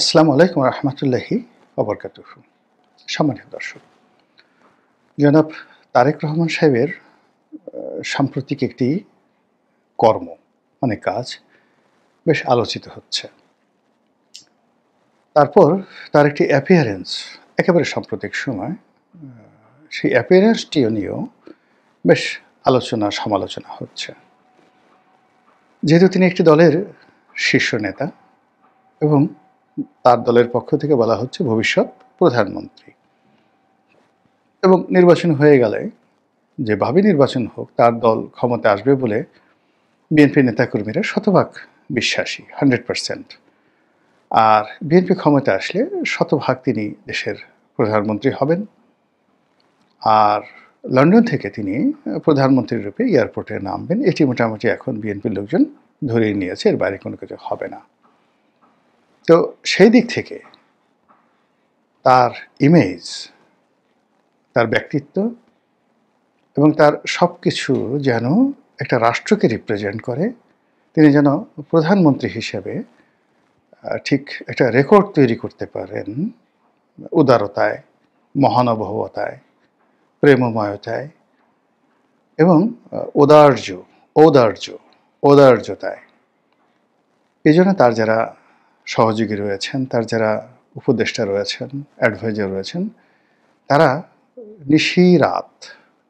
আসসালামু আলাইকুম রহমতুল্লাহি ওবরকাতুহু। সম্মানিত দর্শক, জনাব তারেক রহমান সাহেবের সাম্প্রতিক একটি কর্ম মানে কাজ বেশ আলোচিত হচ্ছে। তারপর তার একটি অ্যাপিয়ারেন্স একেবারে সাম্প্রতিক সময়, সেই অ্যাপিয়ারেন্সটিও নিয়েও বেশ আলোচনা সমালোচনা হচ্ছে। যেহেতু তিনি একটি দলের শীর্ষ নেতা এবং তার দলের পক্ষ থেকে বলা হচ্ছে ভবিষ্যৎ প্রধানমন্ত্রী, এবং নির্বাচন হয়ে গেলে যেভাবে নির্বাচন হোক তার দল ক্ষমতা আসবে বলে বিএনপি নেতাকর্মীরা শতভাগ বিশ্বাসী, 100%। আর বিএনপি ক্ষমতা আসলে শতভাগ তিনি দেশের প্রধানমন্ত্রী হবেন। আর লন্ডন থেকে তিনি প্রধানমন্ত্রীর রূপে এয়ারপোর্টে নামবেন। এটি মোটামুটি এখন বিএনপির লোকজন ধরেই নিয়েছে, এর বাইরে কোনো কিছু হবে না। তো সেই দিক থেকে তার ইমেজ, তার ব্যক্তিত্ব এবং তার সব কিছু যেন একটা রাষ্ট্রকে রিপ্রেজেন্ট করে। তিনি যেন প্রধানমন্ত্রী হিসেবে ঠিক একটা রেকর্ড তৈরি করতে পারেন উদারতায়, মহানুভবতায়, প্রেমময়তায় এবং ঔদার্যতায়। এই জন্য তার যারা সহযোগী রয়েছেন, তার যারা উপদেষ্টা রয়েছেন, অ্যাডভাইজার রয়েছেন, তারা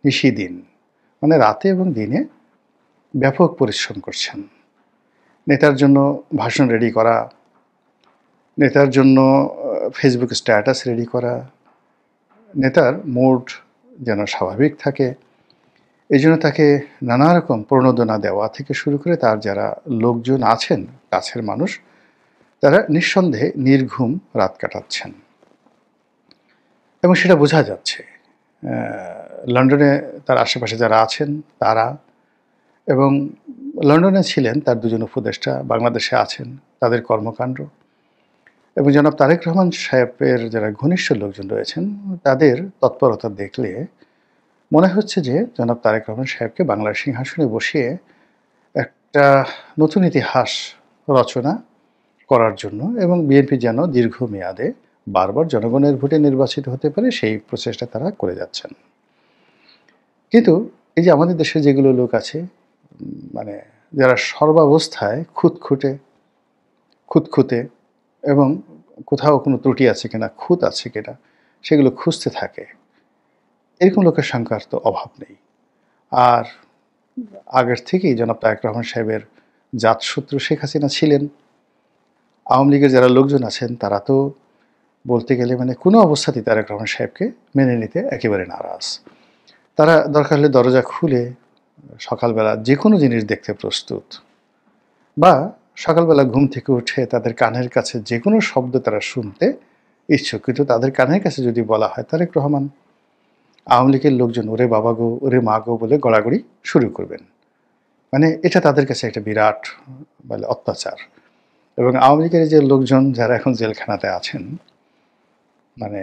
নিশিদিন মানে রাতে এবং দিনে ব্যাপক পরিশ্রম করছেন। নেতার জন্য ভাষণ রেডি করা, নেতার জন্য ফেসবুক স্ট্যাটাস রেডি করা, নেতার মুড যেন স্বাভাবিক থাকে, এই জন্য তাকে নানা রকম প্রণোদনা দেওয়া থেকে শুরু করে তার যারা লোকজন আছেন, কাছের মানুষ, তারা নিঃসন্দেহে নির্ঘুম রাত কাটাচ্ছেন এবং সেটা বোঝা যাচ্ছে। লন্ডনে তার আশেপাশে যারা আছেন তারা, এবং লন্ডনে ছিলেন তার দুজন উপদেষ্টা, বাংলাদেশে আছেন, তাদের কর্মকাণ্ড এবং জনাব তারেক রহমান সাহেবের যারা ঘনিষ্ঠ লোকজন রয়েছেন তাদের তৎপরতা দেখলে মনে হচ্ছে যে জনাব তারেক রহমান সাহেবকে বাংলার সিংহাসনে বসিয়ে একটা নতুন ইতিহাস রচনা করার জন্য এবং বিএনপি যেন দীর্ঘমেয়াদে বারবার জনগণের ভোটে নির্বাচিত হতে পারে সেই প্রচেষ্টা তারা করে যাচ্ছেন। কিন্তু এই যে আমাদের দেশে যেগুলো লোক আছে, মানে যারা সর্বাবস্থায় খুঁতখুঁতে এবং কোথাও কোনো ত্রুটি আছে কিনা, খুঁত আছে কিনা সেগুলো খুঁজতে থাকে, এরকম লোকের সংখ্যার তো অভাব নেই। আর আগের থেকেই জনাব তারেক রহমান সাহেবের জাতশত্রু শেখ হাসিনা ছিলেন। আওয়ামী লীগের যারা লোকজন আছেন তারা তো বলতে গেলে মানে কোনো অবস্থাতেই তারেক রহমান সাহেবকে মেনে নিতে একেবারে নারাজ। তারা দরকার হলে দরজা খুলে সকালবেলা যে কোনো জিনিস দেখতে প্রস্তুত, বা সকালবেলা ঘুম থেকে উঠে তাদের কানের কাছে যে কোনো শব্দ তারা শুনতে ইচ্ছুক। কিন্তু তাদের কানের কাছে যদি বলা হয় তারেক রহমান, আওয়ামী লীগের লোকজন ওরে বাবা গো, ওরে মা গো বলে গড়াগড়ি শুরু করবেন। মানে এটা তাদের কাছে একটা বিরাট বলে অত্যাচার। এবং আওয়ামী লীগের যে লোকজন যারা এখন জেলখানাতে আছেন, মানে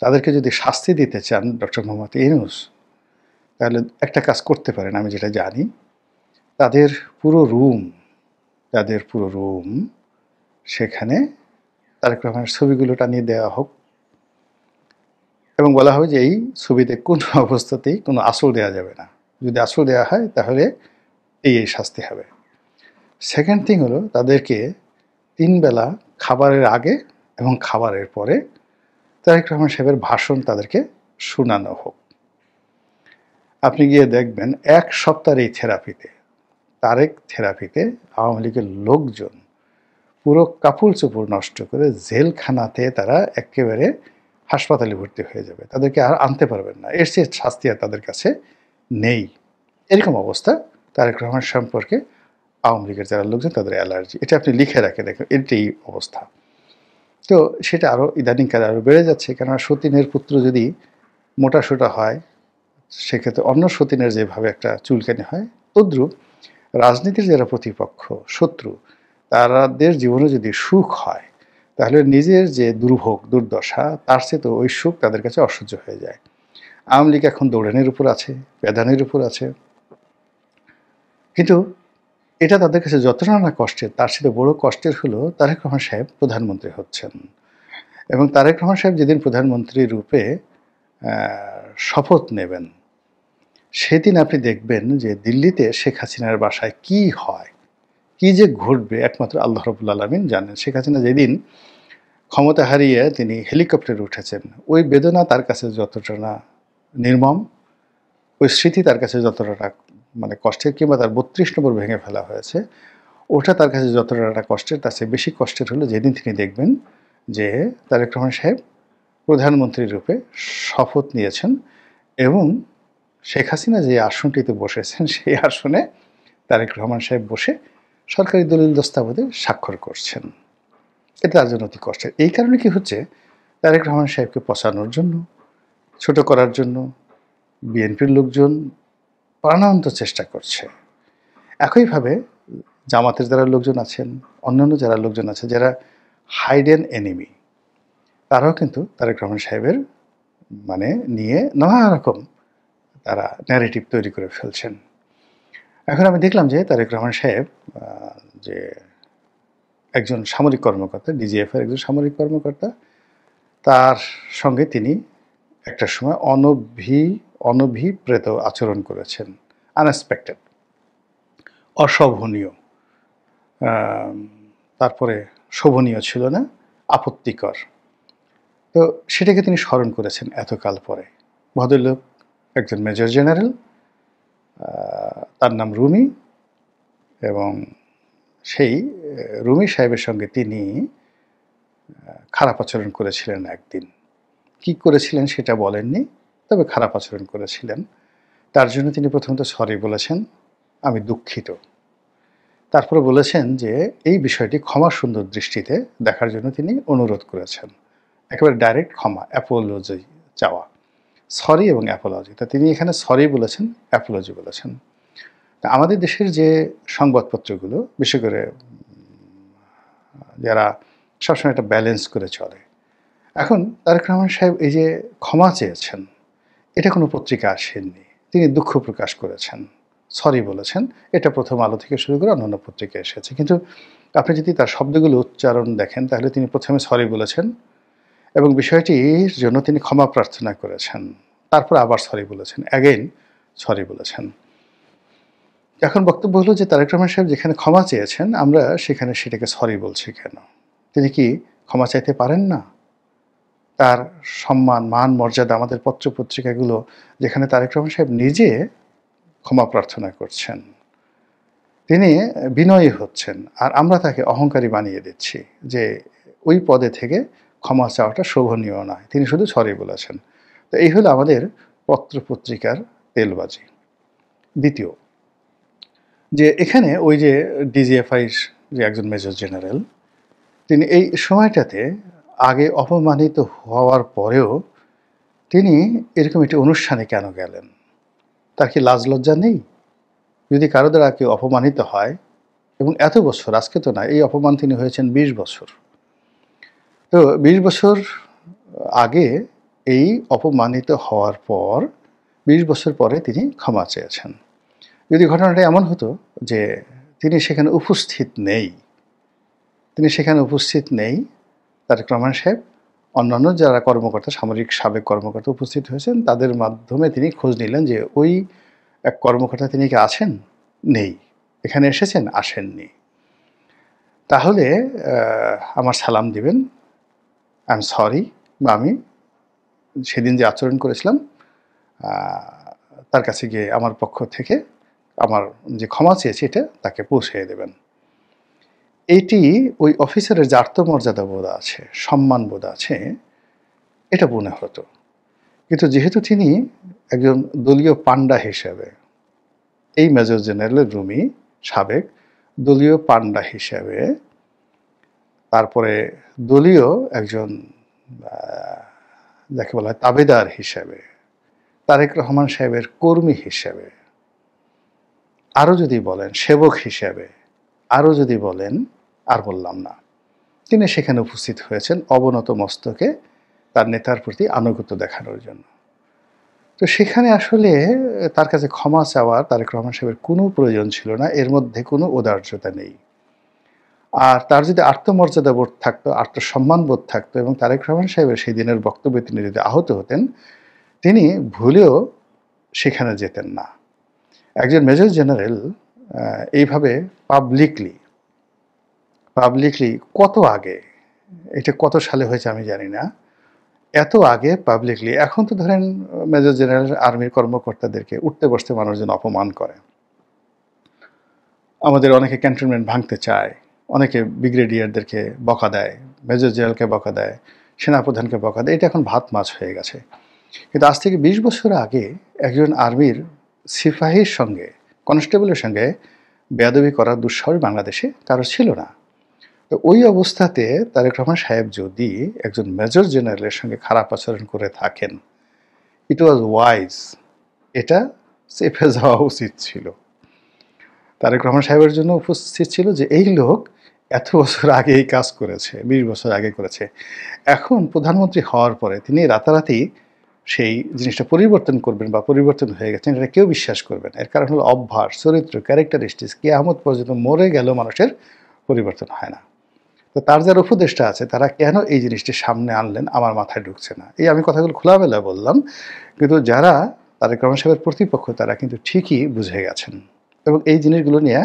তাদেরকে যদি শাস্তি দিতে চান ডক্টর মোহাম্মদ ইউনূস, তাহলে একটা কাজ করতে পারেন, আমি যেটা জানি, তাদের পুরো রুম সেখানে তারেক রহমানের ছবিগুলো টানিয়ে দেওয়া হোক এবং বলা হবে যে এই ছবিতে কোনো অবস্থাতেই কোনো আসল দেওয়া যাবে না। যদি আসল দেওয়া হয় তাহলে এই শাস্তি হবে। সেকেন্ড থিং হলো তাদেরকে 3 বেলা খাবারের আগে এবং খাবারের পরে তারেক রহমান সাহেবের ভাষণ তাদেরকে শোনানো হোক। আপনি গিয়ে দেখবেন 1 সপ্তাহের এই থেরাপিতে আওয়ামী লীগের লোকজন পুরো কাপড় চোপড় নষ্ট করে জেলখানাতে তারা একেবারে হাসপাতালে ভর্তি হয়ে যাবে। তাদেরকে আর আনতে পারবেন না, এর চেয়ে শাস্তি আর তাদের কাছে নেই। এরকম অবস্থা। তারেক রহমান সম্পর্কে আওয়ামী লীগের যারা লোকজন তাদের অ্যালার্জি, এটা আপনি লিখে রাখে দেখেন, এটাই অবস্থা। তো সেটা আরও ইদানিংকালে আরও বেড়ে যাচ্ছে, কেননা সতীনের পুত্র যদি মোটাসোটা হয় সেক্ষেত্রে অন্য সতীনের যেভাবে একটা চুলকানি হয়, তদ্রূপ রাজনীতির যারা প্রতিপক্ষ, শত্রু, তাদের জীবনে যদি সুখ হয় তাহলে নিজের যে দুর্দশা তার চেয়ে তো ওই সুখ তাদের কাছে অসহ্য হয়ে যায়। আওয়ামী লীগ এখন দৌড়ানির উপর আছে, প্যাদানির উপর আছে, কিন্তু এটা তাদের কাছে যতটা না কষ্টের, তার সাথে বড় কষ্টের হলো তারেক রহমান সাহেব প্রধানমন্ত্রী হচ্ছেন। এবং তারেক রহমান সাহেব যেদিন প্রধানমন্ত্রী রূপে আ শপথ নেবেন, সেদিন আপনি দেখবেন যে দিল্লিতে শেখ হাসিনার বাসায় কি হয়, কি যে ঘটবে একমাত্র আল্লাহ রাব্বুল আলামিন জানেন। শেখ হাসিনা যেদিন ক্ষমতা হারিয়ে তিনি হেলিকপ্টারে উঠেছেন, ওই বেদনা তার কাছে যতটা না নির্মম, ওই স্মৃতি তার কাছে যতটা না মানে কষ্টের, কিংবা তার ৩২ নম্বর ভেঙে ফেলা হয়েছে, ওটা তার কাছে যতটা না কষ্টের, তার চেয়ে বেশি কষ্টের হলো যেদিন তিনি দেখবেন যে তারেক রহমান সাহেব প্রধানমন্ত্রী রূপে শপথ নিয়েছেন এবং শেখ হাসিনা যে আসনটিতে বসেছেন সেই আসনে তারেক রহমান সাহেব বসে সরকারি দলিল দস্তাবেজে স্বাক্ষর করছেন। এটা তার জন্য অতি কষ্টের। এই কারণে কি হচ্ছে, তারেক রহমান সাহেবকে পচানোর জন্য, ছোট করার জন্য বিএনপির লোকজন প্রাণান্ত চেষ্টা করছে। একইভাবে জামাতের যারা লোকজন আছেন, অন্যান্য যারা লোকজন আছে, যারা হাইডেন এনিমি, তারাও কিন্তু তারেক রহমান সাহেবের মানে নিয়ে নানা রকম তারা ন্যারেটিভ তৈরি করে ফেলছেন। এখন আমি দেখলাম যে তারেক রহমান সাহেব যে একজন সামরিক কর্মকর্তা, ডিজিএফের একজন সামরিক কর্মকর্তা, তার সঙ্গে তিনি একটা সময় অনভিপ্রেত আচরণ করেছেন, আনএক্সপেক্টেড, অশোভনীয়, তারপরে শোভনীয় ছিল না, আপত্তিকর। তো সেটাকে তিনি স্মরণ করেছেন এতকাল পরে। ভদ্রলোক একজন মেজর জেনারেল, তার নাম রুমি, এবং সেই রুমি সাহেবের সঙ্গে তিনি খারাপ আচরণ করেছিলেন একদিন। কি করেছিলেন সেটা বলেননি, তবে খারাপ আচরণ করেছিলেন। তার জন্য তিনি প্রথমত সরি বলেছেন, আমি দুঃখিত। তারপরে বলেছেন যে এই বিষয়টি ক্ষমা সুন্দর দৃষ্টিতে দেখার জন্য তিনি অনুরোধ করেছেন। একেবারে ডাইরেক্ট ক্ষমা, অ্যাপোলজি চাওয়া, সরি এবং অ্যাপোলজি। তা তিনি এখানে সরি বলেছেন, অ্যাপোলজি বলেছেন। তা আমাদের দেশের যে সংবাদপত্রগুলো, বিশেষ করে যারা সবসময় একটা ব্যালেন্স করে চলে, এখন তারেক রহমান সাহেব এই যে ক্ষমা চেয়েছেন, এটা কোনো পত্রিকা আসেননি। তিনি দুঃখ প্রকাশ করেছেন, সরি বলেছেন। এটা প্রথম আলো থেকে শুরু করে অন্যান্য পত্রিকা এসেছে। কিন্তু আপনি যদি তার শব্দগুলো উচ্চারণ দেখেন, তাহলে তিনি প্রথমে সরি বলেছেন এবং বিষয়টির জন্য তিনি ক্ষমা প্রার্থনা করেছেন। তারপর আবার সরি বলেছেন, অ্যাগেইন সরি বলেছেন। এখন বক্তব্য হলো যে তারেক রহমান সাহেব যেখানে ক্ষমা চেয়েছেন, আমরা সেখানে সেটাকে সরি বলছি কেন? তিনি কি ক্ষমা চাইতে পারেন না? তার সম্মান, মান, মর্যাদা, আমাদের পত্র-পত্রিকাগুলো যেখানে তারেক রহমান সাহেব নিজে ক্ষমা প্রার্থনা করছেন, তিনি বিনয়ী হচ্ছেন, আর আমরা তাকে অহংকারী বানিয়ে দিচ্ছি যে ওই পদে থেকে ক্ষমা চাওয়াটা শোভনীয় নয়। তিনি শুধু সরি বলেছেন। তো এই হলো আমাদের পত্র-পত্রিকার তেলবাজি। দ্বিতীয়, যে এখানে ওই যে ডিজিএফআইর যে একজন মেজর জেনারেল, তিনি এই সময়টাতে আগে অপমানিত হওয়ার পরেও তিনি এরকম একটি অনুষ্ঠানে কেন গেলেন? তার কি লাজ লজ্জা নেই? যদি কারো দ্বারা কেউ অপমানিত হয়, এবং এত বছর, আজকে তো না, এই অপমান তিনি হয়েছেন ২০ বছর। তো ২০ বছর আগে এই অপমানিত হওয়ার পর ২০ বছর পরে তিনি ক্ষমা চেয়েছেন। যদি ঘটনাটা এমন হতো যে তিনি সেখানে উপস্থিত নেই, তারেক রহমান সাহেব, অন্যান্য যারা কর্মকর্তা, সামরিক সাবেক কর্মকর্তা উপস্থিত হয়েছেন, তাদের মাধ্যমে তিনি খোঁজ নিলেন যে ওই এক কর্মকর্তা, তিনি কি আছেন? নেই। এখানে এসেছেন? আসেননি। তাহলে আমার সালাম দিবেন, আই এম সরি, বা আমি সেদিন যে আচরণ করেছিলাম তার কাছে গিয়ে আমার পক্ষ থেকে আমার যে ক্ষমা চেয়েছি এটা তাকে পৌঁছে দেবেন। এইটি ওই অফিসারের যে আত্মমর্যাদা বোধ আছে, সম্মান বোধ আছে, এটা মনে হতো। কিন্তু যেহেতু তিনি একজন দলীয় পান্ডা হিসেবে, এই মেজর জেনারেল রুমি সাবেক দলীয় পান্ডা হিসেবে, তারপরে দলীয় একজন যাকে বলা হয় তাবেদার হিসেবে, তারেক রহমান সাহেবের কর্মী হিসেবে, আরও যদি বলেন সেবক হিসেবে, আরও যদি বলেন, আর বললাম না, তিনি সেখানে উপস্থিত হয়েছেন অবনত মস্তকে তার নেতার প্রতি আনুগত্য দেখানোর জন্য। তো সেখানে আসলে তার কাছে ক্ষমা চাওয়ার তারেক রহমান সাহেবের কোনো প্রয়োজন ছিল না। এর মধ্যে কোনো ঔদার্যতা নেই। আর তার যদি আত্মমর্যাদা বোধ থাকতো, আত্মসম্মান বোধ থাকতো এবং তারেক রহমান সাহেবের সেই দিনের বক্তব্যে তিনি যদি আহত হতেন, তিনি ভুলেও সেখানে যেতেন না। একজন মেজর জেনারেল এইভাবে পাবলিকলি পাবলিকলি কত আগে, এটা কত সালে হয়েছে আমি জানি না। এত আগে পাবলিকলি, এখন তো ধরেন মেজর জেনারেল আর্মির কর্মকর্তাদেরকে উঠতে বসতে মানুষজন অপমান করে। আমাদের অনেকে ক্যান্টনমেন্ট ভাঙতে চায়, অনেকে ব্রিগেডিয়ারদেরকে বকা দেয়, মেজর জেনারেলকে বকা দেয়, সেনাপ্রধানকে বকা দেয়। এটা এখন ভাত মাছ হয়ে গেছে। কিন্তু আজ থেকে ২০ বছর আগে একজন আর্মির সিপাহীর সঙ্গে, কনস্টেবলের সঙ্গে বেয়াদবি করার দুঃসাহস বাংলাদেশে কারো ছিল না। তো ওই অবস্থাতে তারেক রহমান সাহেব যদি একজন মেজর জেনারেলের সঙ্গে খারাপ আচরণ করে থাকেন, ইট ওয়াজ ওয়াইজ, এটা চেপে যাওয়া উচিত ছিল। তারেক রহমান সাহেবের জন্য উপস্থিত ছিল যে এই লোক এত বছর আগে এই কাজ করেছে, ২০ বছর আগে করেছে। এখন প্রধানমন্ত্রী হওয়ার পরে তিনি রাতারাতি সেই জিনিসটা পরিবর্তন করবেন বা পরিবর্তন হয়ে গেছেন, এটা কেউ বিশ্বাস করবে না। এর কারণ হলো অভ্যাস, চরিত্র, ক্যারেক্টারিস্টিক্স। কিয়ামত পর্যন্ত মরে গেল মানুষের পরিবর্তন হয় না। তো তার যারা উপদেষ্টা আছে তারা কেন এই জিনিসটি সামনে আনলেন আমার মাথায় ঢুকছে না। এই আমি কথাগুলো খোলামেলা বললাম, কিন্তু যারা তারেক রহমান সাহেবের প্রতিপক্ষ তারা কিন্তু ঠিকই বুঝে গেছেন এবং এই জিনিসগুলো নিয়ে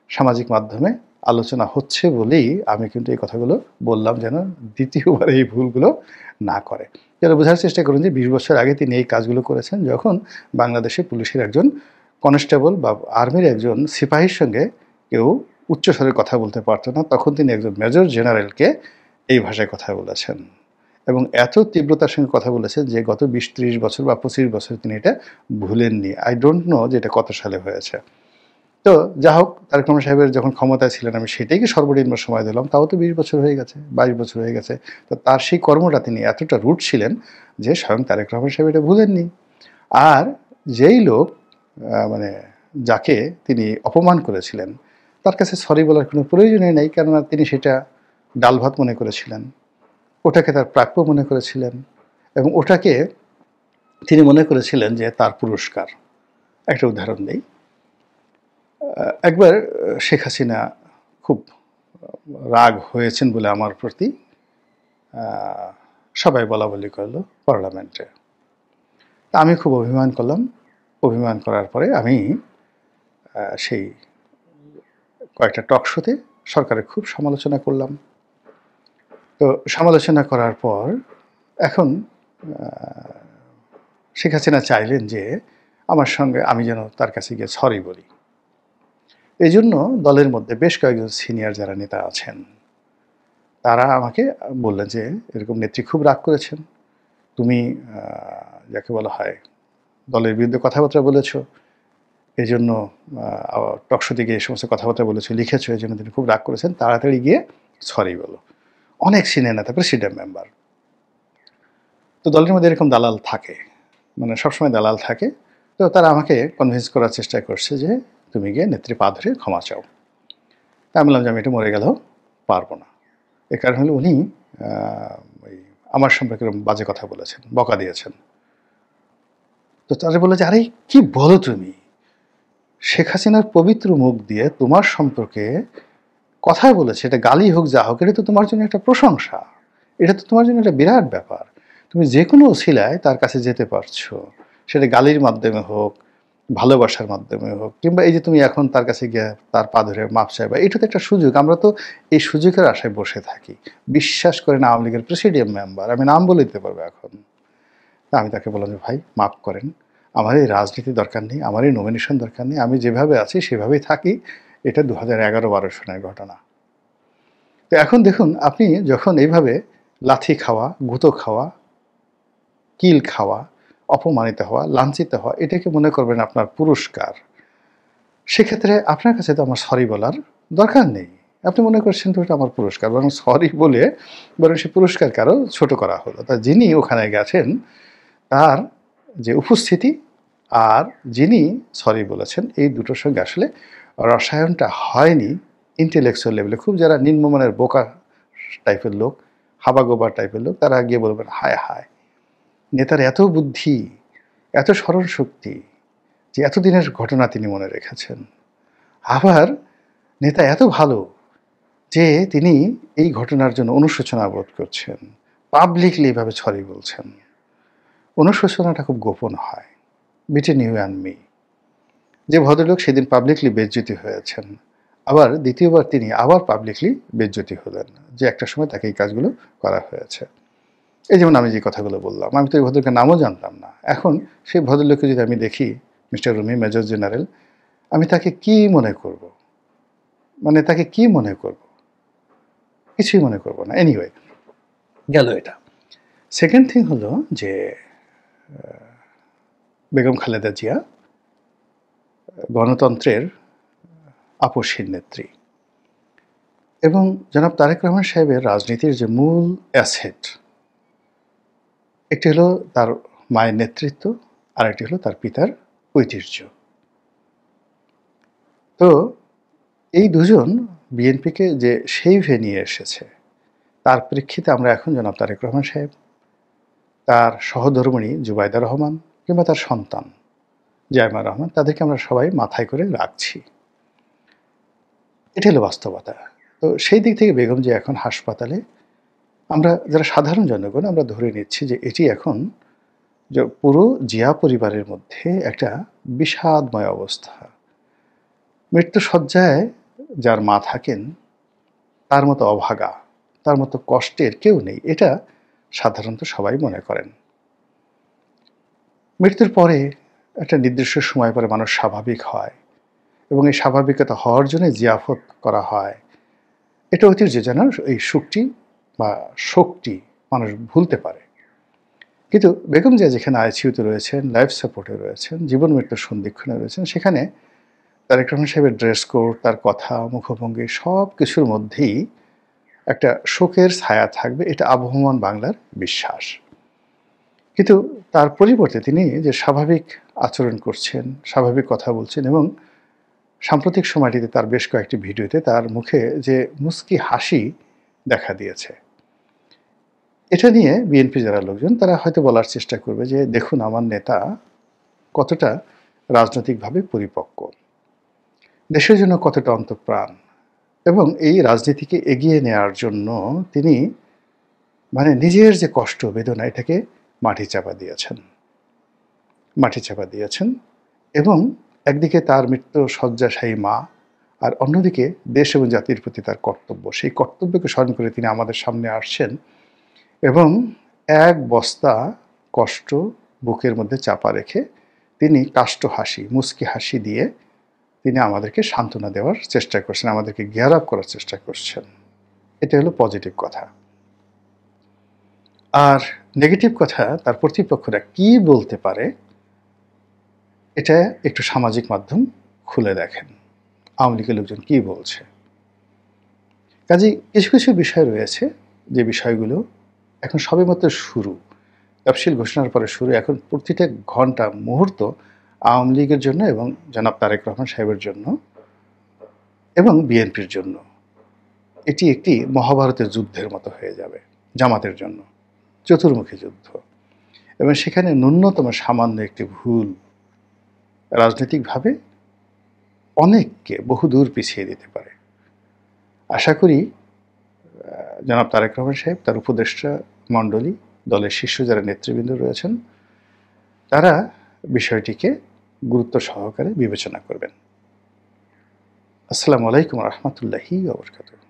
সামাজিক মাধ্যমে আলোচনা হচ্ছে বলেই আমি কিন্তু এই কথাগুলো বললাম, যেন দ্বিতীয়বার এই ভুলগুলো না করে। যারা বোঝার চেষ্টা করুন যে ২০ বছর আগে তিনি এই কাজগুলো করেছেন, যখন বাংলাদেশে পুলিশের একজন কনস্টেবল বা আর্মির একজন সিপাহীর সঙ্গে কেউ উচ্চস্বরে কথা বলতে পারতো না, তখন তিনি একজন মেজর জেনারেলকে এই ভাষায় কথা বলেছেন এবং এত তীব্রতার সঙ্গে কথা বলেছেন যে গত ২০-৩০ বছর বা ২৫ বছর তিনি এটা ভুলেননি। আই ডোন্ট নো যে এটা কত সালে হয়েছে। তো যা হোক, তারেক রহমান সাহেবের যখন ক্ষমতায় ছিলেন আমি সেটাইকে সর্বনিম্ন সময় দিলাম, তাও তো ২০ বছর হয়ে গেছে, ২২ বছর হয়ে গেছে। তো তার সেই কর্মটা তিনি এতটা রুট ছিলেন যে স্বয়ং তারেক রহমান সাহেব এটা ভুলেননি। আর যেই লোক মানে যাকে তিনি অপমান করেছিলেন তার কাছে সরি বলার কোনো প্রয়োজনই নেই, কেননা তিনি সেটা ডাল ভাত মনে করেছিলেন, ওটাকে তার প্রাপ্য মনে করেছিলেন এবং ওটাকে তিনি মনে করেছিলেন যে তার পুরস্কার। একটা উদাহরণ নেই, একবার শেখ হাসিনা খুব রাগ হয়েছেন বলে আমার প্রতি সবাই বলা বলি করলো পার্লামেন্টে। তা আমি খুব অভিমান করলাম। অভিমান করার পরে আমি সেই কয়েকটা টক শোতে সরকারের খুব সমালোচনা করলাম। তো সমালোচনা করার পর এখন শেখ হাসিনা চাইলেন যে আমার সঙ্গে আমি যেন তার কাছে গিয়ে সরি বলি। এই জন্য দলের মধ্যে বেশ কয়েকজন সিনিয়র যারা নেতা আছেন তারা আমাকে বললেন যে এরকম নেত্রী খুব রাগ করেছেন, তুমি যাকে বলা হয় দলের বিরুদ্ধে কথাবার্তা বলেছ, এই জন্য টকশোতে গিয়ে এই সমস্ত কথাবার্তা বলেছো, লিখেছো, এই জন্য তিনি খুব রাগ করেছেন, তাড়াতাড়ি গিয়ে সরি বলো। অনেক সিনিয়র নেতা, প্রেসিডেন্ট মেম্বার। তো দলের মধ্যে এরকম দালাল থাকে, মানে সবসময় দালাল থাকে। তো তারা আমাকে কনভিন্স করার চেষ্টা করছে যে তুমি গিয়ে নেত্রী পা ধরে ক্ষমা চাও। তা আমি বললাম যে আমি এটা মরে গেলেও পারবো না। এ কারণ হলো উনি ওই আমার সম্পর্কে বাজে কথা বলেছেন, বকা দিয়েছেন। তো তারা বলে যে আরে কি বলো তুমি, শেখ হাসিনার পবিত্র মুখ দিয়ে তোমার সম্পর্কে কথা বলেছে, এটা গালি হোক যা হোক, এটা তো তোমার জন্য একটা প্রশংসা, এটা তো তোমার জন্য একটা বিরাট ব্যাপার। তুমি যে কোনো ওসিলায় তার কাছে যেতে পারছো, সেটা গালির মাধ্যমে হোক, ভালোবাসার মাধ্যমে হোক, কিংবা এই যে তুমি এখন তার কাছে গিয়ে তার পা ধরে মাপ চাইবা, এটা তো একটা সুযোগ। আমরা তো এই সুযোগের আশায় বসে থাকি। বিশ্বাস করেন আওয়ামী লীগের প্রেসিডিয়াম মেম্বার, আমি নাম বলে দিতে পারবো এখন। তা আমি তাকে বললাম যে ভাই মাফ করেন, আমার এই রাজনীতি দরকার নেই, আমার এই নমিনেশন দরকার নেই, আমি যেভাবে আছি সেভাবেই থাকি। এটা 2011-12 সনের ঘটনা। তো এখন দেখুন, আপনি যখন এইভাবে লাথি খাওয়া, গুঁতো খাওয়া, কিল খাওয়া, অপমানিত হওয়া, লাঞ্ছিত হওয়া, এটাকে মনে করবেন আপনার পুরস্কার, সেক্ষেত্রে আপনার কাছে তো আমার সরি বলার দরকার নেই। আপনি মনে করছেন তো এটা আমার পুরস্কার, বরং সরি বলে বরং সে পুরস্কারকে আরও ছোটো করা হলো। তা যিনি ওখানে গেছেন তার যে উপস্থিতি আর যিনি সরি বলেছেন, এই দুটোর সঙ্গে আসলে রসায়নটা হয়নি ইন্টেলেকচুয়াল লেভেলে। খুব যারা নিম্নমানের বোকা টাইপের লোক, হাবাগোবা টাইপের লোক, তারা গিয়ে বলবেন হায় হায়, নেতার এত বুদ্ধি, এত স্মরণ শক্তি যে এতদিনের ঘটনা তিনি মনে রেখেছেন। আবার নেতা এত ভালো যে তিনি এই ঘটনার জন্য অনুশোচনা বোধ করছেন, পাবলিকলি এভাবে সরি বলছেন। অনুশোচনাটা খুব গোপন হয়, বিটুইন ইউ অ্যান্ড মি। যে ভদ্রলোক সেদিন পাবলিকলি বেইজ্জতি হয়েছেন, আবার দ্বিতীয়বার তিনি আবার পাবলিকলি বেইজ্জতি হলেন যে একটা সময় তাকে এই কাজগুলো করা হয়েছে। এই যেমন আমি যে কথাগুলো বললাম, আমি তো এই ভদ্রলোকের নামও জানতাম না। এখন সেই ভদ্রলোককে যদি আমি দেখি, মিস্টার রুমি, মেজর জেনারেল, আমি তাকে কি মনে করব? মানে তাকে কি মনে করব? কিছুই মনে করব না। এনিওয়ে, গেল এটা। সেকেন্ড থিং হলো যে বেগম খালেদা জিয়া গণতন্ত্রের আপসহীন নেত্রী এবং জনাব তারেক রহমান সাহেবের রাজনীতির যে মূল অ্যাসেট, একটি হলো তার মায়ের নেতৃত্ব, আর একটি হলো তার পিতার ঐতিহ্য। তো এই দুজন বিএনপিকে যে সেইভে নিয়ে এসেছে, তার প্রেক্ষিতে আমরা এখন জনাব তারেক রহমান সাহেব, তার সহধর্মিণী জুবাইদা রহমান কিংবা তার সন্তান জায়মা রহমান, তাদেরকে আমরা সবাই মাথায় করে রাখছি। এটা হলো বাস্তবতা। তো সেই দিক থেকে বেগম যে এখন হাসপাতালে, আমরা যারা সাধারণ জনগণ আমরা ধরে নিচ্ছি যে এটি এখন যে পুরো জিয়া পরিবারের মধ্যে একটা বিষাদময় অবস্থা। মৃত্যুশয্যায় যার মা থাকেন তার মতো অভাগা, তার মতো কষ্টের কেউ নেই, এটা সাধারণত সবাই মনে করেন। মৃত্যুর পরে একটা নির্দিষ্ট সময় পরে মানুষ স্বাভাবিক হয় এবং এই স্বাভাবিকতা হওয়ার জন্য জিয়াফত করা হয়। এটা ঐতিহ্য যেন এই সুখটি বা শোকটি মানুষ ভুলতে পারে। কিন্তু বেগম জিয়া যেখানে আইসিইউতে রয়েছেন, লাইফ সাপোর্টে রয়েছেন, জীবন মৃত্যুর সন্ধিক্ষণে রয়েছেন, সেখানে তারেক রহমান সাহেবের ড্রেস কোড, তার কথা, মুখভঙ্গি সব কিছুর মধ্যেই একটা শোকের ছায়া থাকবে, এটা আবহমান বাংলার বিশ্বাস। কিন্তু তার পরিবর্তে তিনি যে স্বাভাবিক আচরণ করছেন, স্বাভাবিক কথা বলছেন এবং সাম্প্রতিক সময়টিতে তার বেশ কয়েকটি ভিডিওতে তার মুখে যে মুচকি হাসি দেখা দিয়েছে, এটা নিয়ে বিএনপি যারা লোকজন তারা হয়তো বলার চেষ্টা করবে যে দেখুন আমার নেতা কতটা রাজনৈতিকভাবে পরিপক্ক, দেশের জন্য কতটা অন্তঃপ্রাণ এবং এই রাজনীতিকে এগিয়ে নেওয়ার জন্য তিনি মানে নিজের যে কষ্ট বেদনা এটাকে মাটি চাপা দিয়েছেন এবং একদিকে তার মৃত্যু শয্যাশায়ী মা, আর অন্যদিকে দেশ এবং জাতির প্রতি তার কর্তব্য, সেই কর্তব্যকে স্মরণ করে তিনি আমাদের সামনে আসছেন এবং এক বস্তা কষ্ট বুকের মধ্যে চাপা রেখে তিনি কাষ্ঠ হাসি, মুচকি হাসি দিয়ে তিনি আমাদেরকে সান্ত্বনা দেওয়ার চেষ্টা করছেন, আমাদেরকে গিয়ার আপ করার চেষ্টা করছেন। এটা হলো পজিটিভ কথা। আর নেগেটিভ কথা তার প্রতিপক্ষরা কি বলতে পারে, এটা একটু সামাজিক মাধ্যম খুলে দেখেন আওয়ামী লীগের লোকজন কী বলছে। কাজেই কিছু কিছু বিষয় রয়েছে যে বিষয়গুলো এখন সবেমাত্র শুরু, তফসিল ঘোষণার পরে শুরু। এখন প্রতিটা ঘন্টা মুহূর্ত আওয়ামী লীগের জন্য এবং জনাব তারেক রহমান সাহেবের জন্য এবং বিএনপির জন্য এটি একটি মহাভারতের যুদ্ধের মতো হয়ে যাবে, জামাতের জন্য চতুর্মুখী যুদ্ধ। এবং সেখানে ন্যূনতম সামান্য একটি ভুল রাজনৈতিকভাবে অনেককে বহুদূর পিছিয়ে দিতে পারে। আশা করি জনাব তারেক রহমান সাহেব, তার উপদেষ্টা মণ্ডলী, দলের শীর্ষ যারা নেতৃবৃন্দ রয়েছেন, তারা বিষয়টিকে গুরুত্ব সহকারে বিবেচনা করবেন। আসসালামু আলাইকুম রহমতুল্লাহি ওয়া বারাকাতুহু।